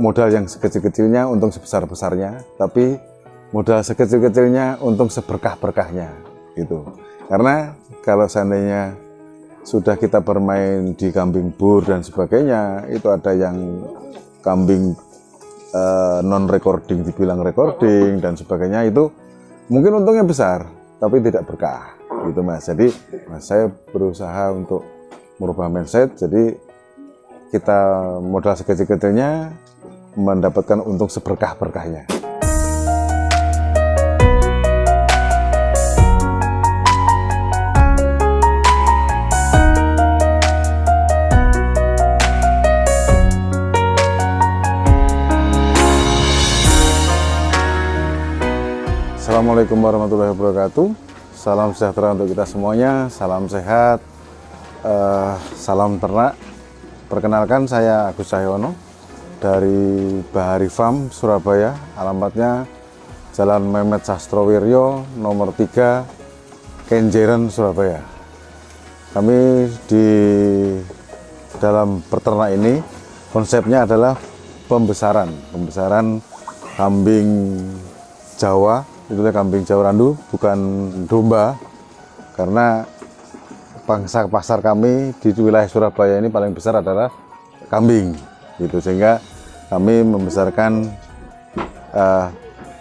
modal yang sekecil-kecilnya untung sebesar-besarnya, tapi modal sekecil-kecilnya untung seberkah-berkahnya gitu. Karena kalau seandainya sudah kita bermain di kambing bur dan sebagainya, itu ada yang kambing non recording dibilang recording dan sebagainya, itu mungkin untungnya besar tapi tidak berkah gitu Mas. Jadi Mas, saya berusaha untuk merubah mindset, jadi kita modal sekecil-kecilnya mendapatkan untung seberkah-berkahnya. Assalamualaikum warahmatullahi wabarakatuh. Salam sejahtera untuk kita semuanya. Salam sehat, salam ternak. Perkenalkan, saya Agus Cahyono dari Bahari Farm Surabaya. Alamatnya Jalan Mehmet Sastrowiryo nomor 3 Kenjeran Surabaya. Kami di dalam peternak ini konsepnya adalah pembesaran kambing Jawa. Itulah kambing Jawa Randu, bukan domba, karena pangsa pasar kami di wilayah Surabaya ini paling besar adalah kambing gitu, sehingga kami membesarkan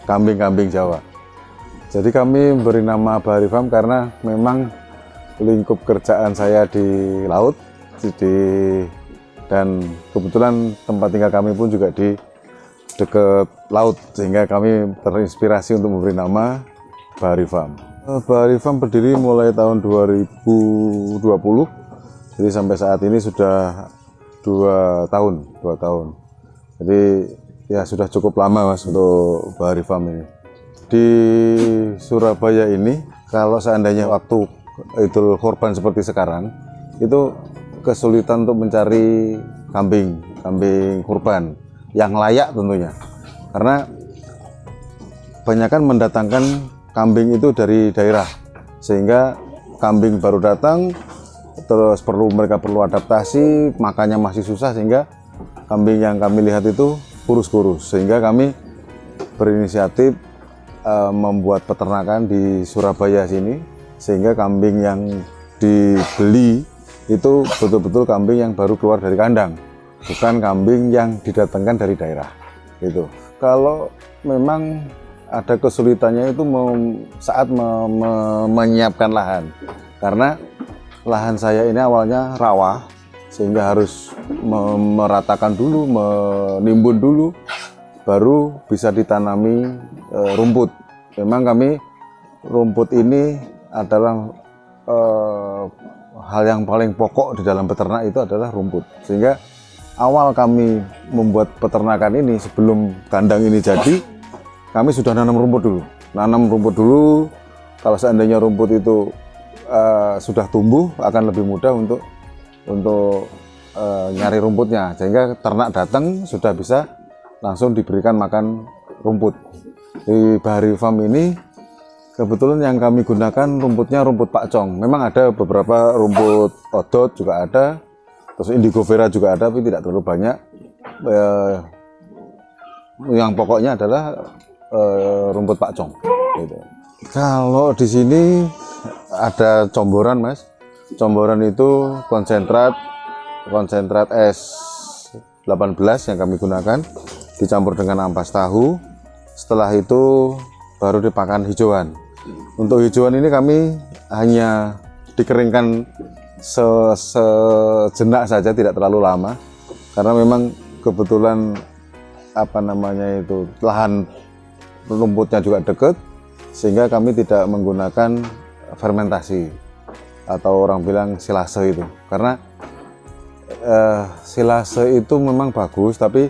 kambing-kambing Jawa. Jadi kami beri nama Bahari Farm karena memang lingkup kerjaan saya di laut, dan kebetulan tempat tinggal kami pun juga di dekat laut, sehingga kami terinspirasi untuk memberi nama Bahari Farm. Bahari Farm berdiri mulai tahun 2020, jadi sampai saat ini sudah 2 tahun. Jadi ya sudah cukup lama Mas untuk Bahari Farm ini. Di Surabaya ini, kalau seandainya waktu Idul Kurban seperti sekarang, itu kesulitan untuk mencari kambing kurban yang layak tentunya, karena kebanyakan mendatangkan kambing itu dari daerah, sehingga kambing baru datang terus mereka perlu adaptasi, makannya masih susah, sehingga kambing yang kami lihat itu kurus, sehingga kami berinisiatif membuat peternakan di Surabaya sini, sehingga kambing yang dibeli itu betul-betul kambing yang baru keluar dari kandang, bukan kambing yang didatangkan dari daerah gitu. Kalau memang ada kesulitannya itu saat menyiapkan lahan, karena lahan saya ini awalnya rawa, sehingga harus meratakan dulu, menimbun dulu, baru bisa ditanami rumput. Memang kami rumput ini adalah hal yang paling pokok di dalam peternak, itu adalah rumput, sehingga awal kami membuat peternakan ini, sebelum kandang ini jadi, kami sudah nanam rumput dulu. Kalau seandainya rumput itu sudah tumbuh, akan lebih mudah untuk nyari rumputnya, sehingga ternak datang sudah bisa langsung diberikan makan rumput. Di Bahari Farm ini kebetulan yang kami gunakan rumputnya rumput pakcong. Memang ada beberapa rumput odot juga ada, terus indigo vera juga ada, tapi tidak terlalu banyak. Yang pokoknya adalah rumput pakcong gitu. Kalau di sini ada comboran Mas. Comboran itu konsentrat S18 yang kami gunakan, dicampur dengan ampas tahu. Setelah itu baru dipakan hijauan. Untuk hijauan ini kami hanya dikeringkan sejenak saja, tidak terlalu lama, karena memang kebetulan lahan rumputnya juga dekat, sehingga kami tidak menggunakan fermentasi atau orang bilang silase itu, karena silase itu memang bagus, tapi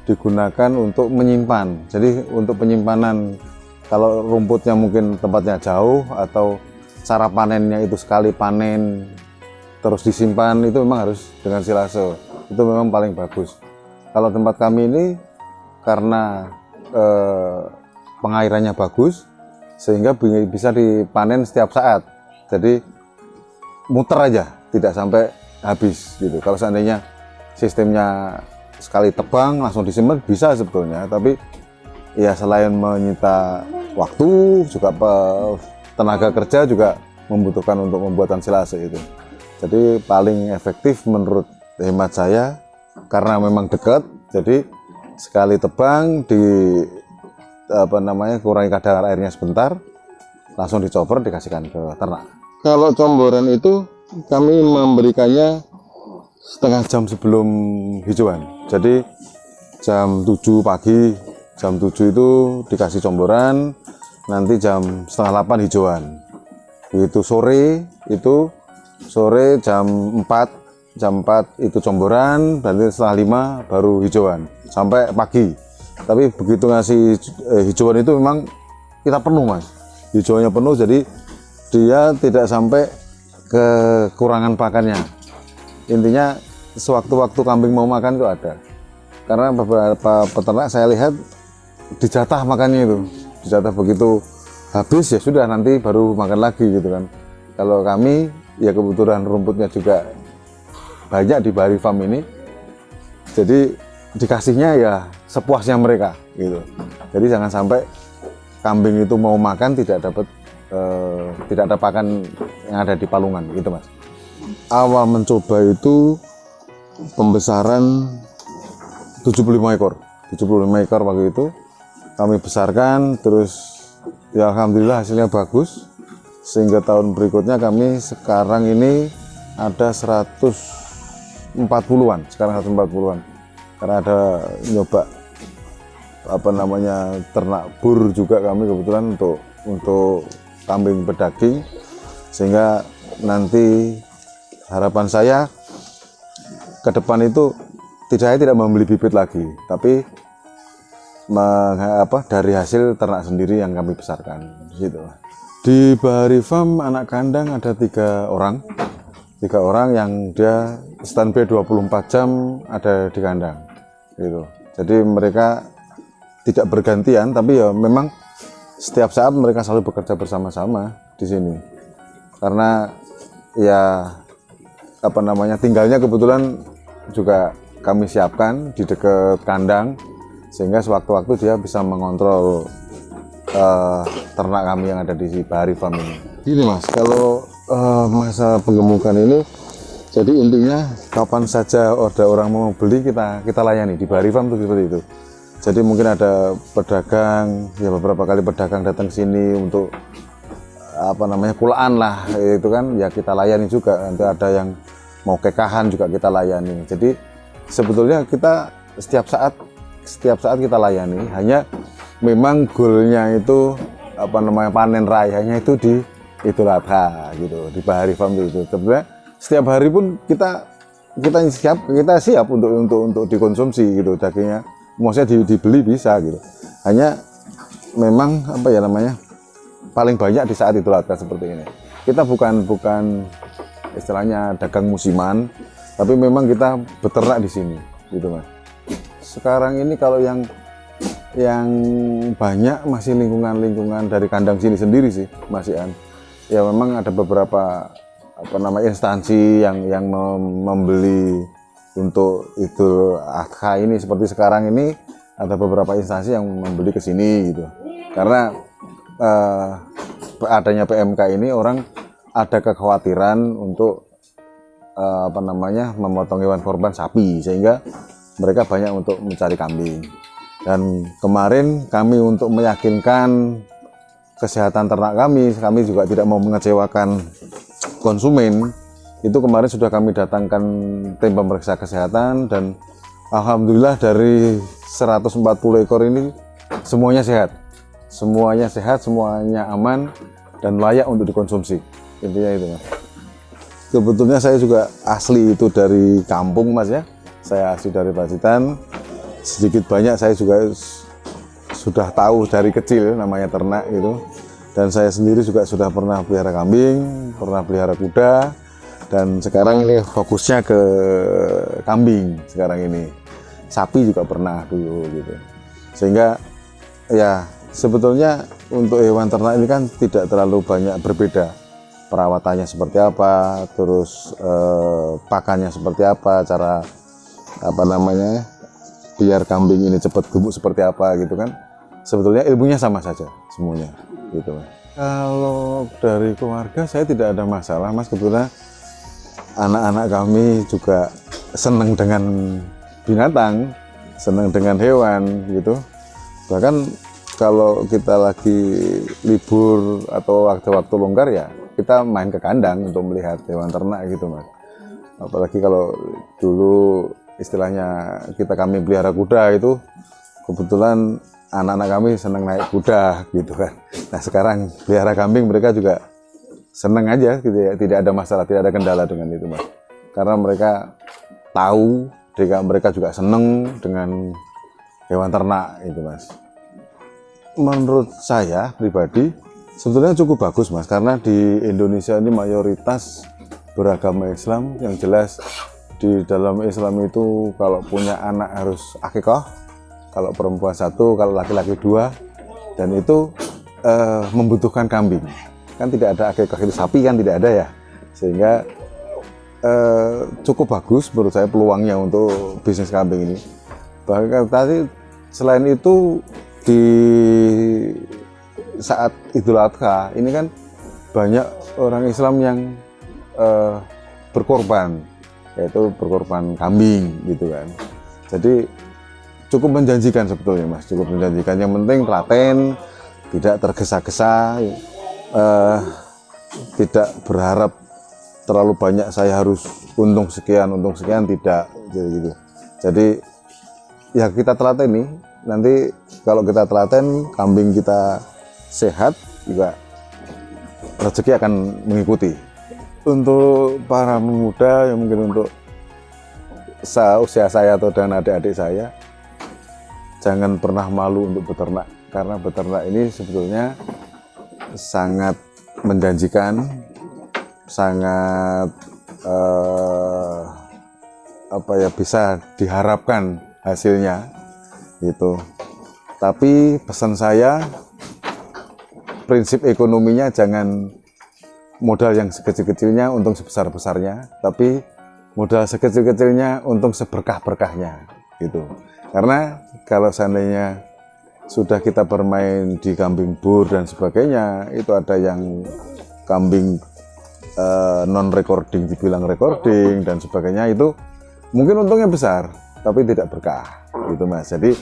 digunakan untuk menyimpan. Jadi untuk penyimpanan, kalau rumputnya mungkin tempatnya jauh atau cara panennya itu sekali panen terus disimpan, itu memang harus dengan silase, itu memang paling bagus. Kalau tempat kami ini karena pengairannya bagus, sehingga bisa dipanen setiap saat, jadi muter aja, tidak sampai habis gitu. Kalau seandainya sistemnya sekali tebang langsung disimpan bisa sebetulnya, tapi ya selain menyita waktu juga tenaga kerja juga membutuhkan untuk pembuatan silase itu. Jadi paling efektif menurut hemat saya karena memang dekat, jadi sekali tebang di kurangi kadar airnya sebentar, langsung dicoper dikasihkan ke ternak. Kalau comboran itu kami memberikannya setengah jam sebelum hijauan. Jadi jam 7 pagi, jam 7 itu dikasih comboran, nanti jam setengah 8 hijauan. Begitu sore jam 4 itu comboran, nanti setengah 5 baru hijauan sampai pagi. Tapi begitu ngasih hijauan itu memang kita penuh mas, hijauannya penuh, jadi dia tidak sampai kekurangan pakannya. Intinya sewaktu-waktu kambing mau makan itu ada, karena beberapa peternak saya lihat dijatah makannya itu, dijatah begitu habis ya sudah nanti baru makan lagi gitu kan. Kalau kami ya kebetulan rumputnya juga banyak di Bahari Farm ini, jadi dikasihnya ya sepuasnya mereka gitu. Jadi jangan sampai kambing itu mau makan tidak ada pakan yang ada di palungan gitu mas. Awal mencoba itu pembesaran 75 ekor waktu itu kami besarkan, terus ya alhamdulillah hasilnya bagus, sehingga tahun berikutnya kami sekarang ini ada 140-an, sekarang 140-an. Karena ada nyoba ternak bur juga kami kebetulan untuk kambing pedaging, sehingga nanti harapan saya ke depan itu saya tidak membeli bibit lagi, tapi dari hasil ternak sendiri yang kami besarkan gitu. Di Bahari Farm anak kandang ada 3 orang yang dia standby 24 jam ada di kandang gitu. Jadi mereka tidak bergantian, tapi ya memang setiap saat mereka selalu bekerja bersama-sama di sini. Karena ya tinggalnya kebetulan juga kami siapkan di dekat kandang, sehingga sewaktu-waktu dia bisa mengontrol ternak kami yang ada di Bahari Farm ini. Gini mas, kalau masa penggemukan ini, jadi intinya kapan saja ada orang mau beli kita layani di Bahari Farm itu seperti itu. Jadi mungkin ada pedagang, ya beberapa kali pedagang datang ke sini untuk kulaan lah, itu kan ya kita layani juga. Nanti ada yang mau kekahan juga kita layani. Jadi sebetulnya kita setiap saat kita layani, hanya memang goalnya itu panen rayanya itu di Idul Adha gitu, di Bahari Farm itu. Sebenarnya setiap hari pun kita siap untuk dikonsumsi gitu dagingnya, maksudnya dibeli bisa gitu. Hanya memang paling banyak di saat Idul Adha seperti ini. Kita bukan istilahnya dagang musiman, tapi memang kita beternak di sini gitu mas. Sekarang ini kalau yang banyak masih lingkungan dari kandang sini sendiri sih masih ya memang ada beberapa instansi yang membeli untuk Idul Adha ini. Seperti sekarang ini ada beberapa instansi yang membeli ke sini gitu, karena adanya PMK ini orang ada kekhawatiran untuk memotong hewan korban sapi, sehingga mereka banyak untuk mencari kambing. Dan kemarin kami untuk meyakinkan kesehatan ternak kami juga tidak mau mengecewakan konsumen, itu kemarin sudah kami datangkan tim pemeriksa kesehatan, dan alhamdulillah dari 140 ekor ini semuanya sehat, semuanya aman dan layak untuk dikonsumsi. Intinya itu mas. Sebetulnya saya juga asli itu dari kampung mas ya, saya asli dari Pacitan. Sedikit banyak saya juga sudah tahu dari kecil namanya ternak gitu, dan saya sendiri juga sudah pernah pelihara kambing, pernah pelihara kuda, dan sekarang ini fokusnya ke kambing sekarang ini. Sapi juga pernah dulu gitu, sehingga ya sebetulnya untuk hewan ternak ini kan tidak terlalu banyak berbeda, perawatannya seperti apa, terus pakannya seperti apa, cara biar kambing ini cepat gemuk seperti apa gitu kan. Sebetulnya ilmunya sama saja semuanya gitu. Kalau dari keluarga saya tidak ada masalah Mas, kebetulan anak-anak kami juga senang dengan binatang, senang dengan hewan gitu. Bahkan kalau kita lagi libur atau waktu-waktu longgar ya kita main ke kandang untuk melihat hewan ternak gitu Mas. Apalagi kalau dulu istilahnya kami pelihara kuda itu, kebetulan anak-anak kami senang naik kuda gitu kan. Nah sekarang pelihara kambing mereka juga senang aja gitu ya, tidak ada masalah, tidak ada kendala dengan itu Mas. Karena mereka tahu, mereka juga senang dengan hewan ternak itu Mas. Menurut saya pribadi sebetulnya cukup bagus Mas, karena di Indonesia ini mayoritas beragama Islam. Yang jelas di dalam Islam itu kalau punya anak harus akikah, kalau perempuan 1, kalau laki-laki 2, dan itu membutuhkan kambing. Kan tidak ada akikah itu sapi kan tidak ada ya, sehingga cukup bagus menurut saya peluangnya untuk bisnis kambing ini. Bahkan tadi selain itu di saat Idul Adha ini kan banyak orang Islam yang berkorban, yaitu berkorban kambing gitu kan. Jadi cukup menjanjikan sebetulnya Mas, cukup menjanjikan. Yang penting telaten, tidak tergesa-gesa, tidak berharap terlalu banyak saya harus untung sekian tidak, jadi gitu. Jadi ya kita telaten nih, nanti kalau kita telaten kambing kita sehat juga rezeki akan mengikuti. Untuk para pemuda yang mungkin untuk usia saya atau dan adik-adik saya, jangan pernah malu untuk beternak, karena beternak ini sebetulnya sangat menjanjikan, sangat bisa diharapkan hasilnya gitu. Tapi pesan saya, prinsip ekonominya jangan modal yang sekecil-kecilnya untung sebesar-besarnya, tapi modal sekecil-kecilnya untung seberkah-berkahnya gitu. Karena kalau seandainya sudah kita bermain di kambing bur dan sebagainya, itu ada yang kambing non recording dibilang recording dan sebagainya, itu mungkin untungnya besar tapi tidak berkah gitu Mas. Jadi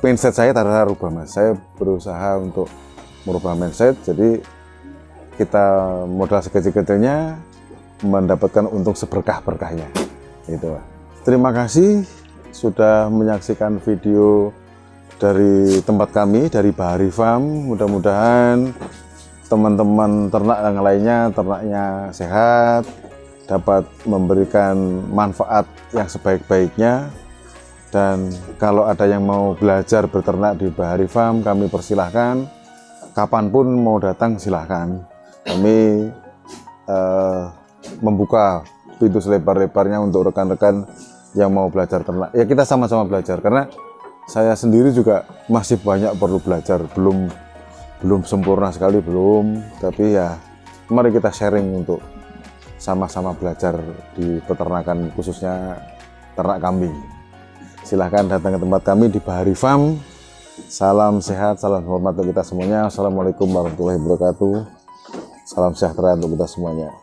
mindset saya ternyata rubah Mas, saya berusaha untuk merubah mindset. Jadi kita modal sekecil-kecilnya mendapatkan untung seberkah-berkahnya gitu. Terima kasih sudah menyaksikan video dari tempat kami, dari Bahari Farm. Mudah-mudahan teman-teman ternak yang lainnya ternaknya sehat, dapat memberikan manfaat yang sebaik-baiknya. Dan kalau ada yang mau belajar beternak di Bahari Farm, kami persilahkan. Kapanpun mau datang silahkan. Kami membuka pintu selebar-lebarnya untuk rekan-rekan yang mau belajar ternak. Ya kita sama-sama belajar, karena saya sendiri juga masih banyak perlu belajar, belum sempurna sekali, belum. Tapi ya mari kita sharing untuk sama-sama belajar di peternakan, khususnya ternak kambing. Silahkan datang ke tempat kami di Bahari Farm. Salam sehat, salam hormat untuk kita semuanya. Assalamualaikum warahmatullahi wabarakatuh. Salam sejahtera untuk kita semuanya.